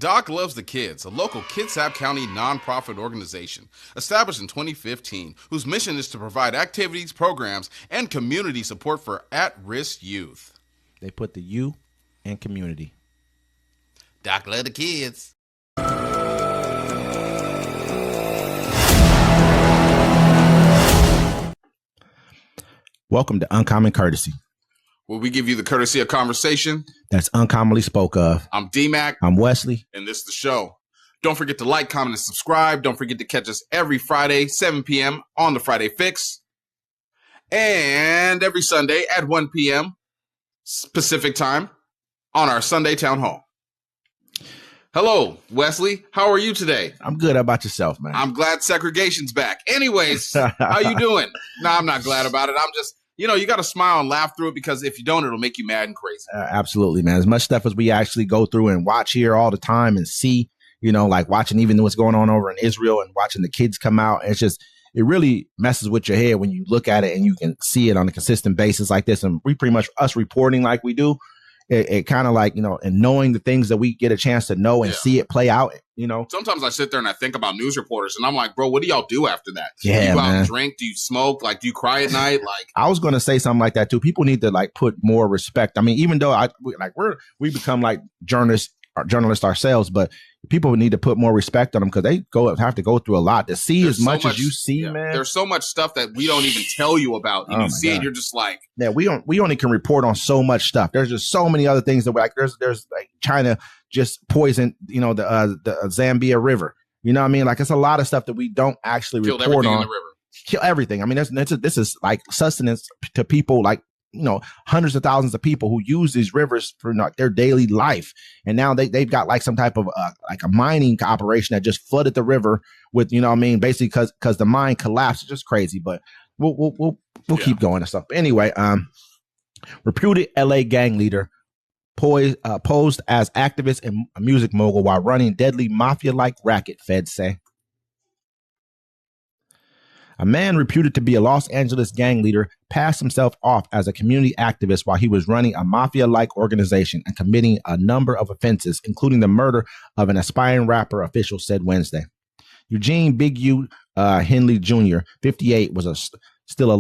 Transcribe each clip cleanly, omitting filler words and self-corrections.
Doc Loves the Kids, a local Kitsap County nonprofit organization established in 2015, whose mission is to provide activities, programs, and community support for at-risk youth. They put the you in community. Doc Loves the Kids. Welcome to Uncommon Courtesy, where we give you the courtesy of conversation that's uncommonly spoke of. I'm D-Mac. I'm Wesley. And this is the show. Don't forget to like, comment, and subscribe. Don't forget to catch us every Friday, 7 p.m. on the Friday Fix. And every Sunday at 1 p.m. Pacific time on our Sunday Town Hall. Hello, Wesley. How are you today? I'm good. How about yourself, man? I'm glad segregation's back. Anyways, how you doing? No, I'm not glad about it. I'm just... You know, you got to smile and laugh through it, because if you don't, it'll make you mad and crazy. Absolutely, man. As much stuff as we actually go through and watch here all the time and see, you know, like watching even what's going on over in Israel and watching the kids come out. It's just, it really messes with your head when you look at it and you can see it on a consistent basis like this. And we pretty much, us reporting like we do, it kind of like, you know, and knowing the things that we get a chance to know and see it play out, you know. Sometimes I sit there and I think about news reporters and I'm like, bro, what do y'all do after that? Yeah, do you go out and drink? Do you smoke? Like, do you cry at night? Like, I was going to say something like that too. People need to like put more respect. I mean, even though we become like journalists ourselves, but people need to put more respect on them, because they have to go through a lot to see as much as you see, man. There's so much stuff that we don't even tell you about. And you see it, you're just like, yeah, we only can report on so much stuff. There's just so many other things that there's like China just poisoned, you know, the Zambia River. You know what I mean? Like, it's a lot of stuff that we don't actually killed report everything on. in the river. Kill everything. I mean, this is like sustenance to people, like, you know, hundreds of thousands of people who use these rivers for their daily life. And now they've got like some type of like a mining operation that just flooded the river with, you know what I mean, basically because the mine collapsed. It's just crazy, but we'll keep going and stuff. But anyway, reputed LA gang leader posed as activist and a music mogul while running deadly mafia-like racket, feds say. A man reputed to be a Los Angeles gang leader passed himself off as a community activist while he was running a mafia-like organization and committing a number of offenses, including the murder of an aspiring rapper, officials said Wednesday. Eugene Big U Henley Jr., 58, was still at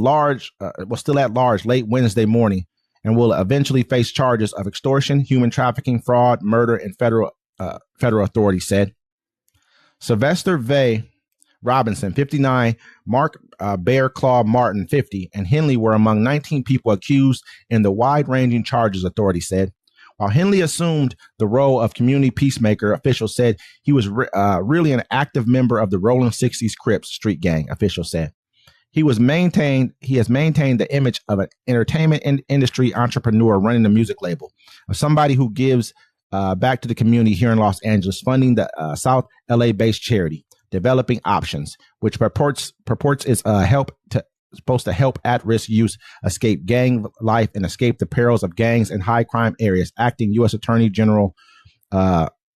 large late Wednesday morning and will eventually face charges of extortion, human trafficking, fraud, murder, and federal authorities said. Sylvester V. Robinson, 59, Mark Bear Claw Martin, 50, and Henley were among 19 people accused in the wide-ranging charges, authorities said. While Henley assumed the role of community peacemaker, officials said he was really an active member of the Rolling 60s Crips street gang, officials said. He has maintained the image of an entertainment industry entrepreneur running a music label, of somebody who gives back to the community here in Los Angeles, funding the South LA-based charity, Developing Options, which purports is supposed to help at-risk youth escape gang life and escape the perils of gangs in high crime areas. Acting U.S. Attorney General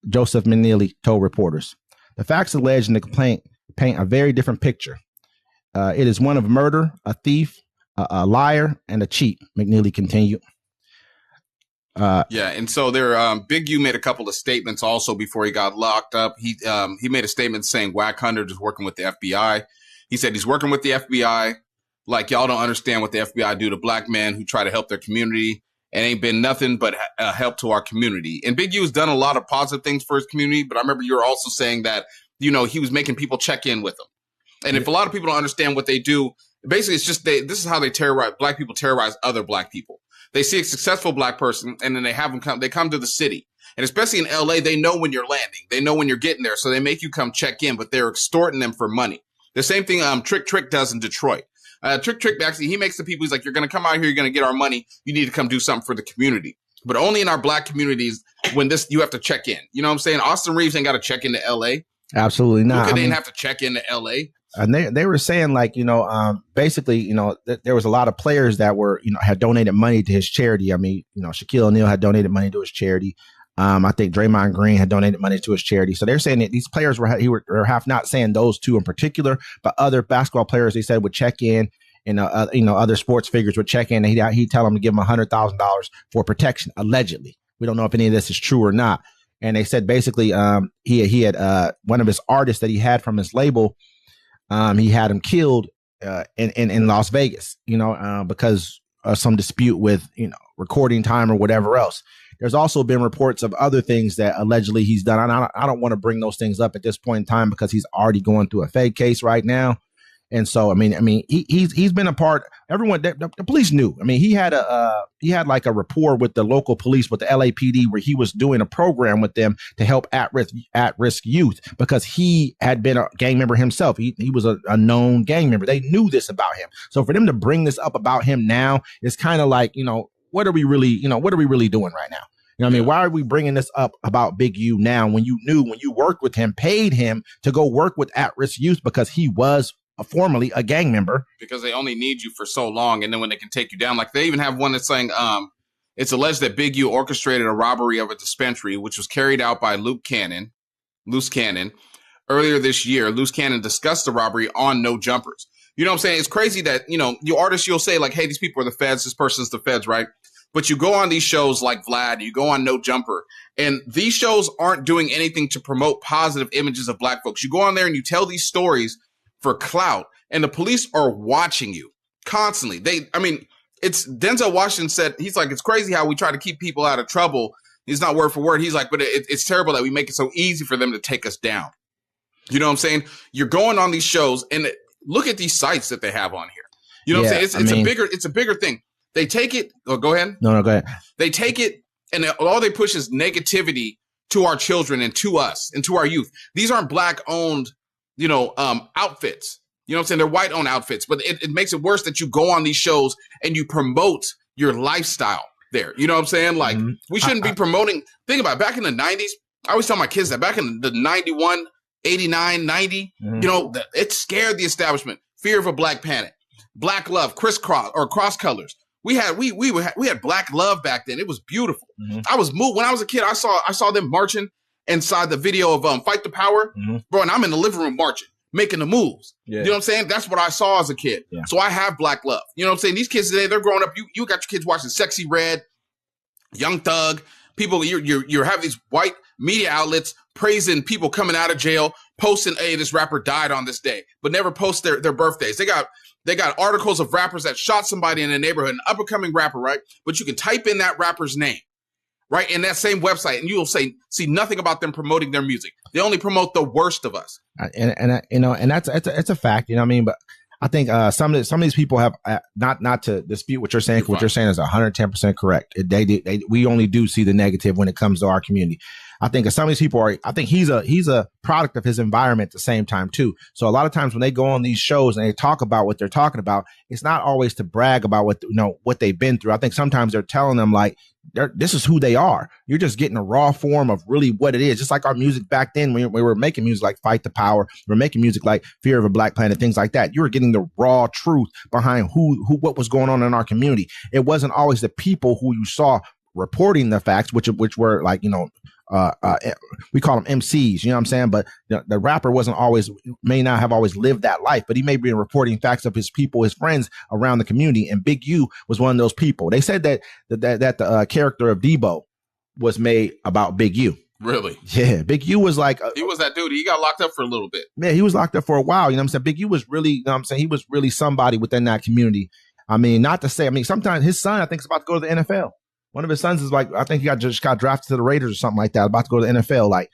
Joseph McNeely told reporters. The facts alleged in the complaint paint a very different picture. It is one of murder, a thief, a liar, and a cheat, McNeely continued. And so Big U made a couple of statements also before he got locked up. He made a statement saying Wack Hunter is working with the FBI. He said he's working with the FBI. Like, y'all don't understand what the FBI do to black men who try to help their community. It ain't been nothing but help to our community. And Big U has done a lot of positive things for his community, but I remember you were also saying that, you know, he was making people check in with him. And if a lot of people don't understand what they do, basically it's just this is how black people terrorize other black people. They see a successful black person and then they come to the city. And especially in LA, they know when you're landing. They know when you're getting there. So they make you come check in, but they're extorting them for money. The same thing Trick does in Detroit. Trick actually, he makes the people, he's like, you're going to come out here, you're going to get our money. You need to come do something for the community. But only in our black communities when you have to check in. You know what I'm saying? Austin Reeves ain't got to check into LA. Absolutely not. Luka didn't have to check into LA. And they were saying, like, you know, basically, you know, there was a lot of players that were, you know, had donated money to his charity. I mean, you know, Shaquille O'Neal had donated money to his charity. I think Draymond Green had donated money to his charity. So they're saying that these players were not saying those two in particular, but other basketball players, they said, would check in, and, you know, other sports figures would check in, and he'd tell them to give them $100,000 for protection, allegedly. We don't know if any of this is true or not. And they said basically he had one of his artists that he had from his label, he had him killed in Las Vegas, because of some dispute with, recording time or whatever else. There's also been reports of other things that allegedly he's done. I don't want to bring those things up at this point in time because he's already going through a fake case right now. And so, he's been a part. Everyone, the police knew. He had like a rapport with the local police, with the LAPD, where he was doing a program with them to help at risk youth because he had been a gang member himself. He was a known gang member. They knew this about him. So for them to bring this up about him now, it's kind of like, what are we really doing right now? Why are we bringing this up about Big U now when you worked with him, paid him to go work with at-risk youth because he was formerly a gang member? Because they only need you for so long, and then when they can take you down, like they even have one that's saying it's alleged that Big U orchestrated a robbery of a dispensary, which was carried out by Loose Cannon. Earlier this year, Loose Cannon discussed the robbery on No Jumpers. You know what I'm saying? It's crazy that, you artists, you'll say like, hey, these people are the feds, this person's the feds, right? But you go on these shows like Vlad, you go on No Jumper, and these shows aren't doing anything to promote positive images of black folks. You go on there and you tell these stories for clout, and the police are watching you constantly. It's Denzel Washington said, he's like, it's crazy how we try to keep people out of trouble. He's not word for word. He's like, but it's terrible that we make it so easy for them to take us down. You know what I'm saying? You're going on these shows and look at these sites that they have on here. You know what I'm saying? It's a bigger thing. They take it. Oh, go ahead. No, go ahead. They take it, and all they push is negativity to our children and to us and to our youth. These aren't black owned, outfits. You know what I'm saying? They're white owned outfits, but it makes it worse that you go on these shows and you promote your lifestyle there. You know what I'm saying? Like we shouldn't be promoting. Think about it, back in the 90s. I always tell my kids that back in the 91, 89, 90, it scared the establishment. Fear of a Black Panic, Black Love, crisscross or cross colors. We had Black Love back then. It was beautiful. I was moved when I was a kid. I saw them marching inside the video of Fight the Power, bro. And I'm in the living room marching, making the moves. Yeah. You know what I'm saying? That's what I saw as a kid. Yeah. So I have Black Love. You know what I'm saying? These kids today, they're growing up. You got your kids watching Sexy Red, Young Thug. People, you have these white media outlets praising people coming out of jail, posting, hey, this rapper died on this day, but never post their birthdays. They got articles of rappers that shot somebody in a neighborhood, an up-and-coming rapper, right? But you can type in that rapper's name, right, in that same website, and you will see nothing about them promoting their music. They only promote the worst of us. And that's it's a fact, But I think some of these people have not to dispute what you're saying. What you're saying is 110% correct. We only do see the negative when it comes to our community. I think some of these people I think he's a product of his environment at the same time too. So a lot of times when they go on these shows and they talk about what they're talking about, it's not always to brag about what they've been through. I think sometimes they're telling them like, this is who they are. You're just getting a raw form of really what it is. Just like our music back then, when we were making music like Fight the Power, we were making music like Fear of a Black Planet, things like that. You were getting the raw truth behind what was going on in our community. It wasn't always the people who you saw reporting the facts, which were like, we call them MCs, you know what I'm saying? But the rapper may not have always lived that life, but he may be reporting facts of his people, his friends around the community. And Big U was one of those people. They said that the character of Debo was made about Big U. Really? Yeah. Big U was like, he was that dude. He got locked up for a little bit. Yeah. He was locked up for a while. You know what I'm saying? Big U was really, you know what I'm saying? He was really somebody within that community. Not to say, sometimes his son, I think, is about to go to the NFL. One of his sons is like, I think he just got drafted to the Raiders or something like that, about to go to the NFL. Like,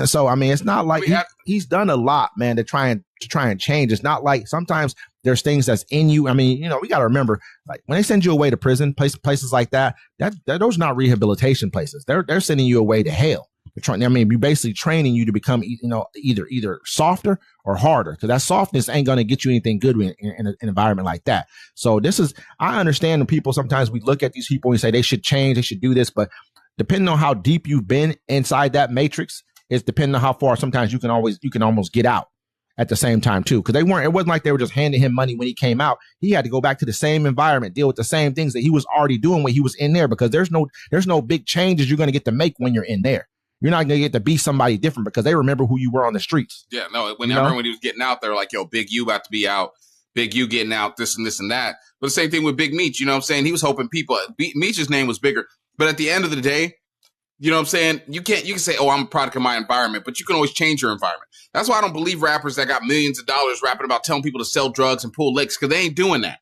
so it's not like he's done a lot, man, to try and change. It's not like sometimes there's things that's in you. We got to remember, like when they send you away to prison, places like that, those are not rehabilitation places. They're sending you away to hell. You're basically training you to become, either softer or harder, because that softness ain't going to get you anything good in an environment like that. So I understand the people, sometimes we look at these people and we say they should change, they should do this, but depending on how deep you've been inside that matrix, it's depending on how far sometimes you can almost get out at the same time too. Because it wasn't like they were just handing him money when he came out. He had to go back to the same environment, deal with the same things that he was already doing when he was in there, because there's no big changes you're going to get to make when you're in there. You're not going to get to be somebody different because they remember who you were on the streets. Yeah, no, when he was getting out there, like, yo, Big U about to be out, Big U getting out, this and this and that. But the same thing with Big Meech, you know what I'm saying? He was hoping Meech's name was bigger. But at the end of the day, You know what I'm saying? You can say, oh, I'm a product of my environment, but you can always change your environment. That's why I don't believe rappers that got millions of dollars rapping about telling people to sell drugs and pull licks, because they ain't doing that.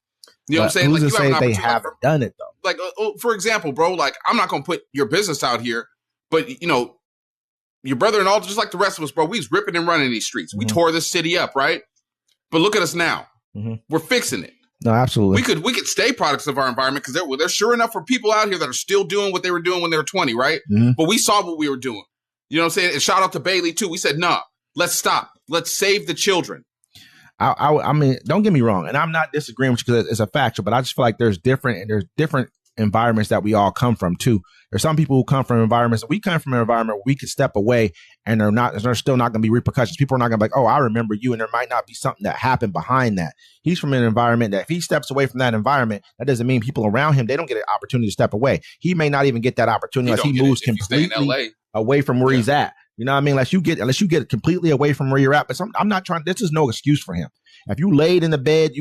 You know what I'm saying? Who's like, to say they haven't done it, though? Like, for example, bro, like, I'm not going to put your business out here, but, you know, your brother-in-law, just like the rest of us, bro, we was ripping and running these streets. We tore this city up, right? But look at us now. We're fixing it. No, absolutely. We could stay products of our environment, because there's sure enough for people out here that are still doing what they were doing when they were 20, right? But we saw what we were doing. You know what I'm saying? And shout out to Bailey, too. We said, nah, let's stop. Let's save the children. I mean, don't get me wrong, and I'm not disagreeing with you because it's a factual, but I just feel like there's different environments that we all come from too. There's some people who come from environments. We come from an environment where we could step away and there's still not going to be repercussions. People are not going to be like, oh, I remember you. And there might not be something that happened behind that. He's from an environment that if he steps away from that environment, that doesn't mean people around him, they don't get an opportunity to step away. He may not even get that opportunity unless he moves completely away from where he's at. You know what I mean? Unless you get completely away from where you're at. But I'm not trying. This is no excuse for him. If you laid in the bed,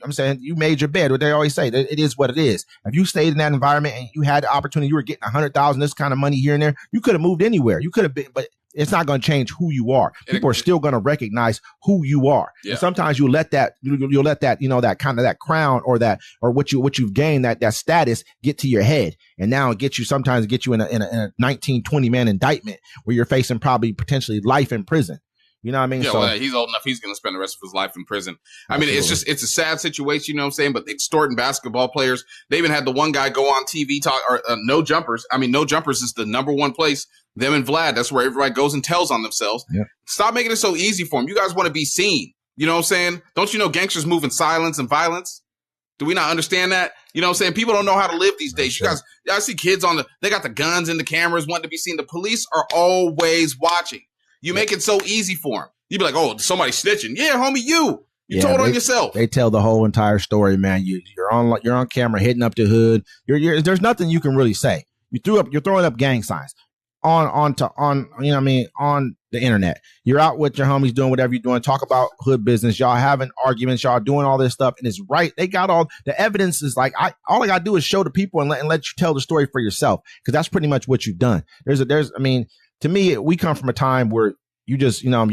I'm saying you made your bed. What they always say, it is what it is. If you stayed in that environment and you had the opportunity, you were getting 100,000, this kind of money here and there, you could have moved anywhere. You could have been, but it's not going to change who you are. People are still going to recognize who you are. Yeah. And sometimes you'll let that, that kind of that crown or what you've gained, that status get to your head. And now sometimes it gets you in a 19, 20 man indictment where you're facing probably potentially life in prison. You know what I mean? Yeah, well, he's old enough. He's going to spend the rest of his life in prison. I mean, it's a sad situation, you know what I'm saying? But extorting basketball players. They even had the one guy go on TV talk, or No Jumpers. I mean, No Jumpers is the number one place. Them and Vlad, that's where everybody goes and tells on themselves. Yeah. Stop making it so easy for them. You guys want to be seen. You know what I'm saying? Don't you know gangsters move in silence and violence? Do we not understand that? You know what I'm saying? People don't know how to live these days. You guys, I see kids they got the guns and the cameras wanting to be seen. The police are always watching. You make it so easy for them. You be like, oh, somebody snitching. Yeah, homie, you told on yourself. They tell the whole entire story, man. You're on camera hitting up the hood. There's nothing you can really say. You're throwing up gang signs on the internet. You're out with your homies doing whatever you're doing. Talk about hood business. Y'all having arguments. Y'all doing all this stuff, and it's right. They got all the evidence. Is like all I gotta do is show the people and let you tell the story for yourself, because that's pretty much what you've done. To me, we come from a time where you just, you don't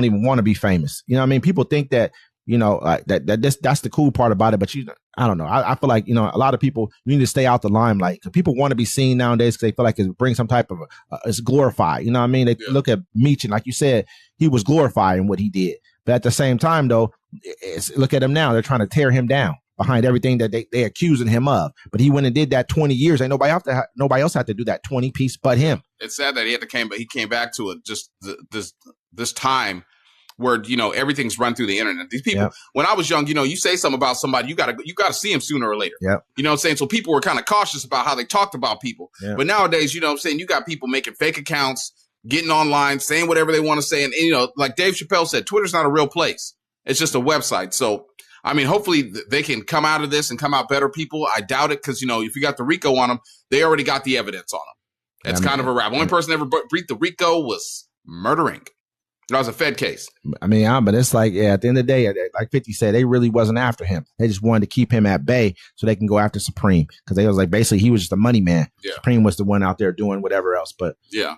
even want to be famous. You know what I mean? People think that, that's the cool part about it. But I don't know. I feel like, a lot of people, you need to stay out the limelight, because people want to be seen nowadays because they feel like it brings some type of, it's glorified. You know what I mean? They look at Meech, and like you said, he was glorified in what he did. But at the same time, though, look at him now. They're trying to tear him down behind everything that they accusing him of. But he went and did that 20 years. Ain't nobody else had to do that 20 piece but him. It's sad that he came back to it just this time where, everything's run through the internet. These people, when I was young, you say something about somebody, you gotta see him sooner or later. Yep. You know what I'm saying? So people were kind of cautious about how they talked about people. Yep. But nowadays, you know what I'm saying, you got people making fake accounts, getting online, saying whatever they want to say. And like Dave Chappelle said, Twitter's not a real place. It's just a website. So I mean, hopefully they can come out of this and come out better people. I doubt it, because, if you got the RICO on them, they already got the evidence on them. It's kind of a wrap. Only person ever breached the RICO was murdering. That was a Fed case. I mean, but it's like, at the end of the day, like 50 said, they really wasn't after him. They just wanted to keep him at bay so they can go after Supreme, because they was like, basically, he was just a money man. Yeah. Supreme was the one out there doing whatever else. But yeah.